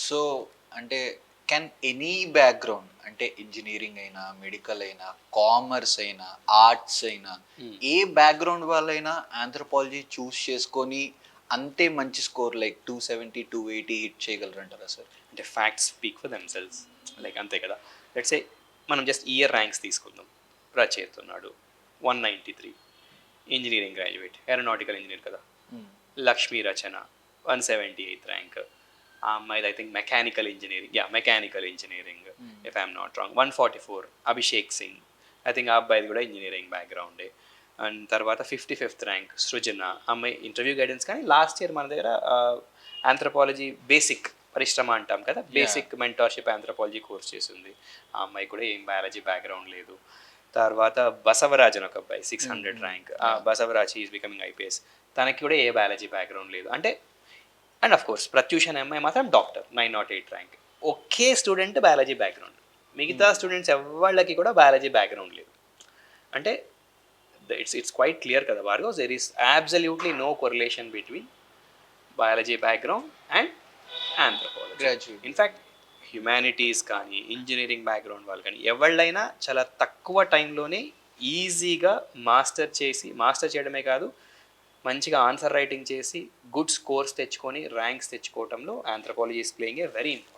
So అంటే can any background అంటే engineering అయినా, మెడికల్ అయినా, కామర్స్ అయినా, ఆర్ట్స్ అయినా, ఏ బ్యాక్గ్రౌండ్ వాళ్ళైనా ఆంథ్రోపాలజీ చూస్ చేసుకొని అంతే మంచి స్కోర్ లైక్ 270, 280 హిట్ చేయగలరంటారా సార్? అంటే facts speak for themselves, like అంతే కదా. లెట్స్ సే మనం జస్ట్ ఇయర్ ర్యాంక్స్ తీసుకుందాం. రచయిత్ ఉన్నాడు 193, ఇంజనీరింగ్ గ్రాడ్యుయేట్, ఏరోనాటికల్ ఇంజనీర్ కదా. లక్ష్మీ రచన 178th ర్యాంక్. ఆ అమ్మాయిది I think mechanical engineering if I'm not wrong. 144 Abhishek Singh, I think ఆ అబ్బాయిది కూడా ఇంజనీరింగ్ బ్యాక్గ్రౌండే. అండ్ తర్వాత 55th ర్యాంక్ సృజన, అమ్మాయి ఇంటర్వ్యూ గైడెన్స్. కానీ లాస్ట్ ఇయర్ మన దగ్గర ఆంథ్రోపాలజీ బేసిక్ పరిశ్రమ అంటాం కదా, బేసిక్ మెంటార్షిప్ ఆంథ్రోపాలజీ కోర్స్ చేసింది. ఆ అమ్మాయి కూడా ఏం బయాలజీ బ్యాక్గ్రౌండ్ లేదు. తర్వాత బసవరాజ్ అని ఒక అబ్బాయి 600 rank. Basavaraj is becoming IPS, తనకి కూడా ఏ బయాలజీ బ్యాక్గ్రౌండ్ లేదు. అంటే అండ్ ఆఫ్ కోర్స్ ప్రత్యూష్ అనే అమ్మాయి మాత్రం డాక్టర్ 908 ర్యాంక్. ఒకే స్టూడెంట్ బయాలజీ బ్యాక్గ్రౌండ్, మిగతా స్టూడెంట్స్ ఎవళ్ళకి కూడా బయాలజీ బ్యాక్గ్రౌండ్ లేదు. అంటే it's quite clear kada Bhargav, there is absolutely no correlation between biology background and anthropology. Graduate. In fact, humanities కానీ ఇంజనీరింగ్ బ్యాక్గ్రౌండ్ వాళ్ళు కానీ ఎవళ్ళైనా చాలా తక్కువ టైంలోనే ఈజీగా మాస్టర్ చేయడమే కాదు, మంచిగా ఆన్సర్ రైటింగ్ చేసి గుడ్ స్కోర్స్ తెచ్చుకొని ర్యాంక్స్ తెచ్చుకోవడంలో anthropology is playing a very important